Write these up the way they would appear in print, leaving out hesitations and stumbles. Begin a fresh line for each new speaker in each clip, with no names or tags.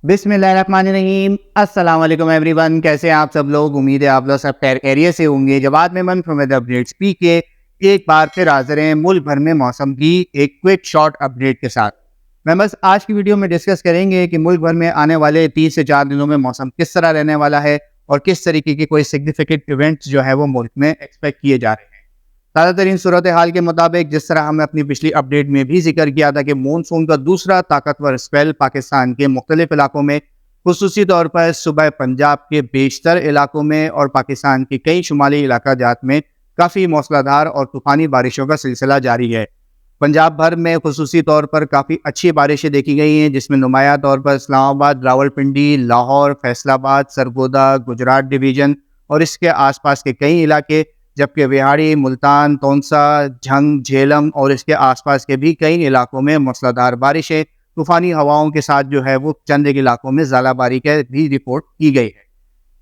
बिस्मिल्लाहिर्रहमानिर्रहीम। अस्सलाम वालेकुम एवरीवन, कैसे हैं आप सब लोग। उम्मीद है आप लोग सब खैरियत से होंगे। Jawad Memon from weather updates P K एक बार फिर हाजिर हैं मुल्क भर में मौसम की एक क्विक शॉर्ट अपडेट के साथ। मेंबर्स, आज की वीडियो में डिस्कस करेंगे कि मुल्क भर में आने वाले 3 से 4 दिनों में मौसम किस तरह रहने वाला है और किस तरीके के कोई सिग्निफिकेंट इवेंट्स जो है वो मुल्क में एक्सपेक्ट किए जा रहे हैं। ताज़ा तरीन सूरत हाल के मुताबिक, जिस तरह हमने अपनी पिछली अपडेट में भी जिक्र किया था कि मानसून का दूसरा ताकतवर स्पेल पाकिस्तान के मुख्तलिफ इलाकों में, खुसूसी तौर पर सुबह पंजाब के बेशतर इलाकों में और पाकिस्तान के कई शुमाली इलाका जात में काफ़ी मौसलाधार और तूफ़ानी बारिशों का सिलसिला जारी है। पंजाब भर में खुसूसी तौर पर काफ़ी अच्छी बारिशें देखी गई हैं, जिसमें नुमाया तौर पर इस्लामाबाद, रावलपिंडी, लाहौर, फैसलाबाद, सरगोदा, गुजरात डिवीज़न और इसके आसपास के कई इलाके, जबकि विहाड़ी, मुल्तान, तौंसा, झंग, झेलम और इसके आसपास के भी कई इलाकों में मूसलाधार बारिशें, तूफ़ानी हवाओं के साथ जो है वो चंद एक इलाकों में ज़ालाबारी की भी रिपोर्ट की गई है।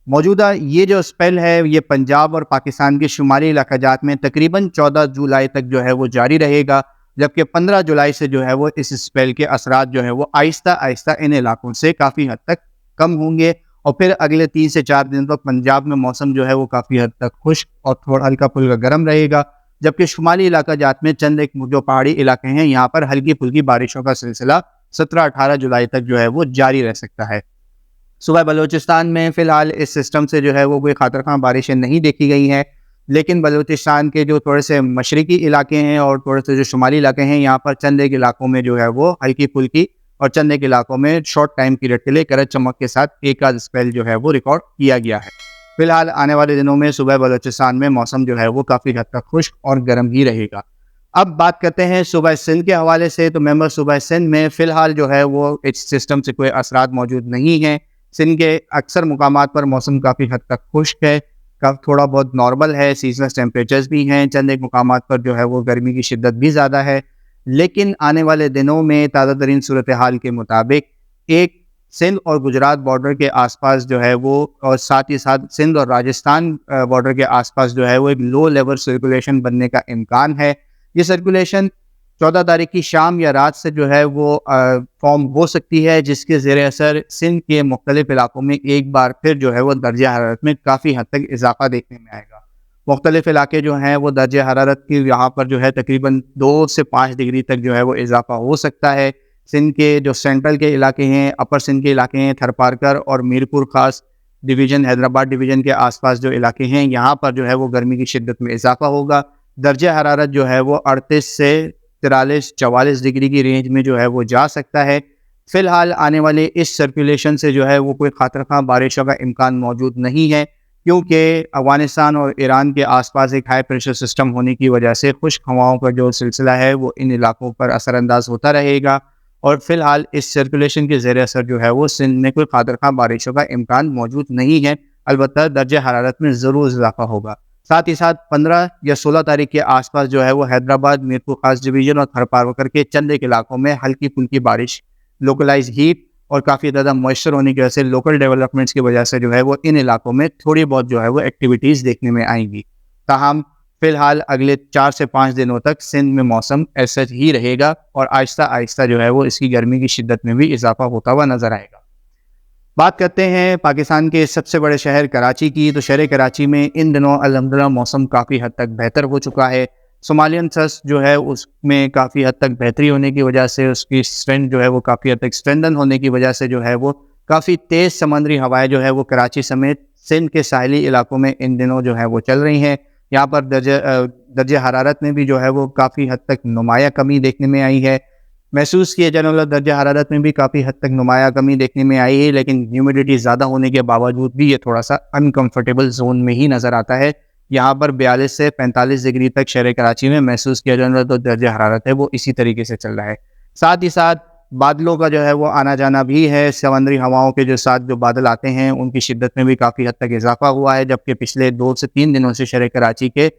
मौजूदा ये जो स्पेल है ये पंजाब और पाकिस्तान के शुमाली इलाकाजात में तकरीबन 14 जुलाई तक जो है वो जारी रहेगा, जबकि 15 जुलाई से जो है वो इस स्पेल के असरात जो है वो आहिस्ता आहिस्ता इन इलाकों से काफ़ी हद तक कम होंगे और फिर अगले 3 से 4 दिन तक पंजाब में मौसम जो है वो काफ़ी हद तक खुश्क और थोड़ा हल्का फुल्का गर्म रहेगा, जबकि शुमाली इलाकाजात में चंद एक जो पहाड़ी इलाके हैं यहाँ पर हल्की फुल्की बारिशों का सिलसिला 17-18 जुलाई तक जो है वो जारी रह सकता है। सुबह बलूचिस्तान में फ़िलहाल इस सिस्टम से जो है वो कोई खातर बारिशें नहीं देखी गई हैं, लेकिन बलूचिस्तान के जो थोड़े से मशरकी इलाके हैं और थोड़े से जो शुमाली इलाके हैं यहाँ पर चंद एक इलाकों में जो है वो हल्की फुल्की और चंद एक इलाकों में शॉर्ट टाइम पीरियड के लिए गरज चमक के साथ एक आध स्पेल जो है वो रिकॉर्ड किया गया है। फिलहाल आने वाले दिनों में सुबह बलूचिस्तान में मौसम जो है वो काफ़ी हद तक खुश्क और गर्म ही रहेगा। अब बात करते हैं सुबह सिंध के हवाले से। तो मेंबर, सुबह सिंध में फ़िलहाल जो है वो इस सिस्टम से कोई असरात मौजूद नहीं हैं। सिंध के अक्सर मुकामात पर मौसम काफ़ी हद तक खुश्क है, थोड़ा बहुत नॉर्मल है, सीजनल टेम्परेचर्स भी हैं, चंद एक मुकामात पर जो है वो गर्मी की शिद्दत भी ज़्यादा है। लेकिन आने वाले दिनों में ताज़ा तरीन सूरत हाल के मुताबिक एक सिंध और गुजरात बॉर्डर के आसपास जो है वो और साथ ही साथ सिंध और राजस्थान बॉर्डर के आसपास जो है वो एक लो लेवल सर्कुलेशन बनने का इम्कान है। ये सर्कुलेशन 14 तारीख की शाम या रात से जो है वो फॉर्म हो सकती है, जिसके ज़ेरे असर सिंध के मुख्तलिफ इलाकों में एक बार फिर जो है वो दर्जा हरारत में काफ़ी हद तक इजाफा देखने में आएगा। मुख्तलिफ इलाके जो हैं वो दर्जा हरारत की यहाँ पर जो है तकरीबन 2 से 5 डिग्री तक जो है वो इजाफा हो सकता है। सिंध के जो सेंट्रल के इलाके हैं, अपर सिंध के इलाके हैं, थरपारकर और मीरपुर खास डिवीज़न, हैदराबाद डिवीज़न के आसपास जो इलाके हैं यहाँ पर जो है वो गर्मी की शिद्दत में इजाफा होगा। दर्जा हरारत जो है वो 38 से 43-44 डिग्री की रेंज में जो है वो जा सकता है। फ़िलहाल आने वाले इस सर्कुलेशन से जो है वो कोई खातर बारिशों का इम्कान मौजूद नहीं है, क्योंकि अफ़गानिस्तान और ईरान के आसपास एक हाई प्रेशर सिस्टम होने की वजह से खुश्क हवाओं का जो सिलसिला है वो इन इलाकों पर असरानंदाज होता रहेगा और फ़िलहाल इस सर्कुलेशन के ज़ेरे असर जो है वो सिंध में कोई खातर बारिशों का इम्कान मौजूद नहीं है। अलबत्ता दर्जा हरारत में ज़रूर इजाफा होगा। साथ ही साथ 15 या 16 तारीख के आसपास जो है वो हैदराबाद, मीरपुर खास डिवीज़न और थरपारकर के चंद एक इलाकों में हल्की फुल्की बारिश, लोकलाइज हीट और काफ़ी ज़्यादा मॉइस्चर होने की वजह से लोकल डेवलपमेंट्स की वजह से जो है वो इन इलाकों में थोड़ी बहुत जो है वो एक्टिविटीज़ देखने में आएंगी। ताहम फ़िलहाल अगले 4 से 5 दिनों तक सिंध में मौसम ऐसा ही रहेगा और आहिस्ता आहिस्ता जो है वो इसकी गर्मी की शिद्दत में भी इजाफा होता हुआ नज़र आएगा। बात करते हैं पाकिस्तान के सबसे बड़े शहर कराची की। तो शहर कराची में इन दिनों अल्हम्दुलिल्लाह मौसम काफ़ी हद तक बेहतर हो चुका है। सोमालियन ट्रस्ट जो है उसमें काफ़ी हद तक बेहतरी होने की वजह से, उसकी स्ट्रेंथ जो है वो काफ़ी हद तक स्ट्रेंथन होने की वजह से जो है वो काफ़ी तेज़ समंदरी हवाएं जो है वो कराची समेत सिंध के साहली इलाकों में इन दिनों जो है वो चल रही हैं। यहाँ पर दर्जे हरारत में भी जो है वो काफ़ी हद तक नुमाया कमी देखने में आई है। महसूस किए जाने वाला दर्जा हरारत में भी काफ़ी हद तक नुमाया कमी देखने में आई है, लेकिन ह्यूमिडिटी ज़्यादा होने के बावजूद भी ये थोड़ा सा अनकंफर्टेबल जोन में ही नज़र आता है। यहाँ पर 42 से 45 डिग्री तक शहर कराची में महसूस किया जाने वाला जो दर्जा हरारत है वो इसी तरीके से चल रहा है। साथ ही साथ बादलों का जो है वो आना जाना भी है। समंदरी हवाओं के जो साथ जो बादल आते हैं उनकी शिद्दत में भी काफ़ी हद तक इजाफा हुआ है, जबकि पिछले 2 से 3 दिनों से शहर कराची के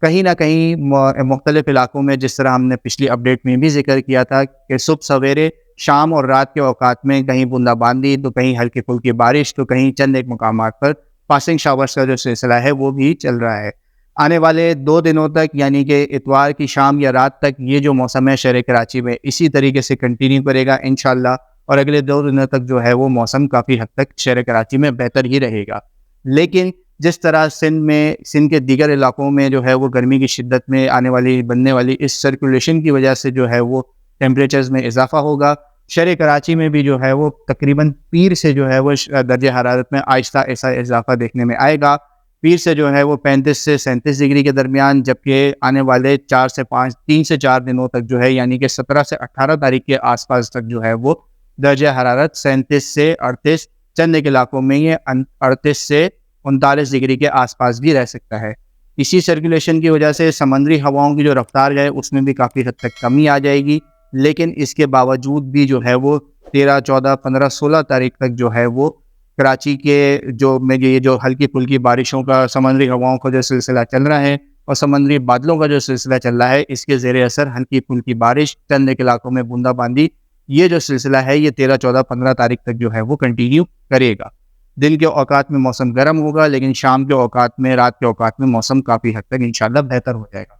कहीं ना कहीं मुख्तलिफ इलाकों में, जिस तरह हमने पिछली अपडेट में भी जिक्र किया था कि सुबह सवेरे, शाम और रात के औकात में कहीं बूंदाबांदी, तो कहीं हल्की फुल्की बारिश, तो कहीं चंद एक मुकामात पर पासिंग शावर्स का जो सिलसिला है वो भी चल रहा है। आने वाले 2 दिनों तक यानी कि इतवार की शाम या रात तक ये जो मौसम है शहर कराची में इसी तरीके से कंटिन्यू करेगा इंशाअल्लाह, اور اگلے 2 دنوں تک جو ہے وہ موسم کافی حد تک شہر کراچی میں بہتر ہی رہے گا. لیکن جس طرح سندھ کے دیگر علاقوں میں جو ہے وہ گرمی کی شدت میں بننے والی اس سرکولیشن کی وجہ سے جو ہے وہ ٹیمپریچرز میں اضافہ ہوگا, شہر کراچی میں بھی جو ہے وہ تقریباً پیر سے جو ہے وہ درجہ حرارت میں آہستہ ایسا اضافہ دیکھنے میں آئے گا. پیر سے جو ہے وہ 35 سے 37 ڈگری کے درمیان, جبکہ آنے والے 3 سے 4 دنوں تک جو ہے یعنی کہ 17 سے 18 تاریخ کے آس پاس تک جو ہے وہ درجہ حرارت 37 سے 38, چند ایک علاقوں میں یہ 38 سے 39 ڈگری کے آس پاس بھی رہ سکتا ہے. اسی سرکولیشن کی وجہ سے سمندری ہواؤں کی جو رفتار ہے اس میں بھی کافی حد تک کمی آ جائے گی, لیکن اس کے باوجود بھی جو ہے وہ 13, 14, 15, 16 تاریخ تک جو ہے وہ کراچی کے یہ جو ہلکی پھلکی بارشوں کا, سمندری ہواؤں کا جو سلسلہ چل رہا ہے اور سمندری بادلوں کا جو سلسلہ چل رہا ہے, اس کے زیر اثر ہلکی پھلکی بارش, چند ایک علاقوں میں بوندا باندی, یہ جو سلسلہ ہے یہ 13, 14, 15 تاریخ تک جو ہے وہ کنٹینیو کرے گا. دن کے اوقات میں موسم گرم ہوگا, لیکن شام کے اوقات میں, رات کے اوقات میں موسم کافی حد تک انشاءاللہ بہتر ہو جائے گا.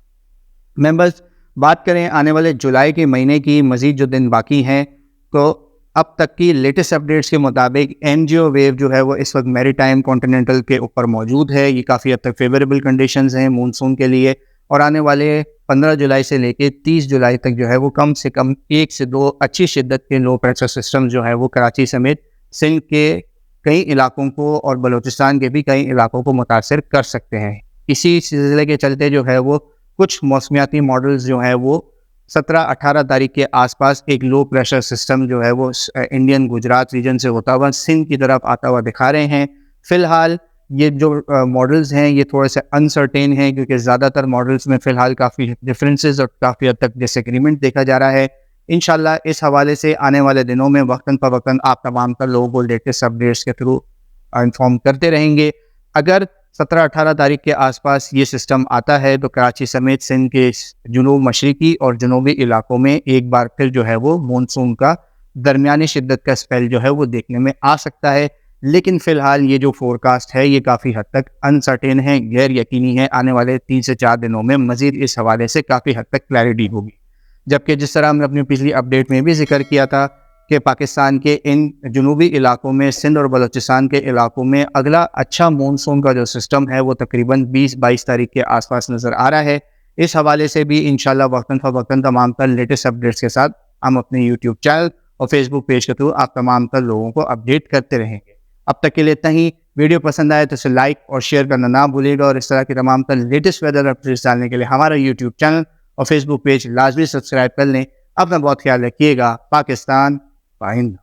ممبرز, بات کریں آنے والے جولائی کے مہینے کی مزید جو دن باقی ہیں, تو اب تک کی لیٹسٹ اپڈیٹس کے مطابق اینجیو ویو جو ہے وہ اس وقت میری ٹائم کانٹیننٹل کے اوپر موجود ہے. یہ کافی حد تک فیوریبل کنڈیشنز ہیں مونسون کے لیے, اور آنے والے 15 جولائی سے لے کے 30 جولائی تک جو ہے وہ کم سے کم 1 سے 2 اچھی شدت کے لو پریشر سسٹم جو ہے وہ کراچی سمیت سندھ کے کئی علاقوں کو اور بلوچستان کے بھی کئی علاقوں کو متاثر کر سکتے ہیں. اسی سلسلے کے چلتے جو ہے وہ کچھ موسمیاتی ماڈلز جو ہیں وہ 17-18 تاریخ کے آس پاس ایک لو پریشر سسٹم جو ہے وہ انڈین گجرات ریجن سے ہوتا ہوا سندھ کی طرف آتا ہوا دکھا رہے ہیں. فی الحال یہ جو ماڈلز ہیں یہ تھوڑے سے انسرٹین ہیں, کیونکہ زیادہ تر ماڈلز میں فی الحال کافی ڈفرینسز اور کافی حد تک ڈس ایگریمنٹ دیکھا جا رہا ہے. انشاءاللہ اس حوالے سے آنے والے دنوں میں وقتاً فوقتاً آپ تمام تر لوگوں کو لیٹسٹ اپڈیٹس کے تھرو انفارم کرتے رہیں گے. اگر 17-18 تاریخ کے آس پاس یہ سسٹم آتا ہے تو کراچی سمیت سندھ کے جنوب مشرقی اور جنوبی علاقوں میں ایک بار پھر جو ہے وہ مونسون کا درمیانی شدت کا اسپیل جو ہے وہ دیکھنے میں آ سکتا ہے. لیکن فی الحال یہ جو فورکاسٹ ہے یہ کافی حد تک انسرٹین ہے, غیر یقینی ہے. آنے والے 3 سے 4 دنوں میں مزید اس حوالے سے کافی حد تک کلیئرٹی ہوگی. جبکہ جس طرح ہم نے اپنی پچھلی اپڈیٹ میں بھی ذکر کیا تھا کہ پاکستان کے ان جنوبی علاقوں میں, سندھ اور بلوچستان کے علاقوں میں اگلا اچھا مونسون کا جو سسٹم ہے وہ تقریباً 20-22 تاریخ کے آس پاس نظر آ رہا ہے. اس حوالے سے بھی انشاءاللہ وقتاً فوقتاً تمام تر لیٹسٹ اپڈیٹس کے ساتھ ہم اپنے یوٹیوب چینل اور فیس بک پیج کے تھرو آپ تمام تر لوگوں کو اپڈیٹ کرتے رہیں گے. اب تک کے لیے اتنا ہی. ویڈیو پسند آئے تو اسے لائک اور شیئر کرنا نہ بھولیے گا, اور اس طرح کی تمام تر لیٹسٹ ویدر اپڈیٹس ڈالنے کے لیے ہمارا یوٹیوب چینل اور فیس بک پیج لازمی سبسکرائب کر لیں. اپنا بہت خیال رکھیے گا. پاکستان پائند.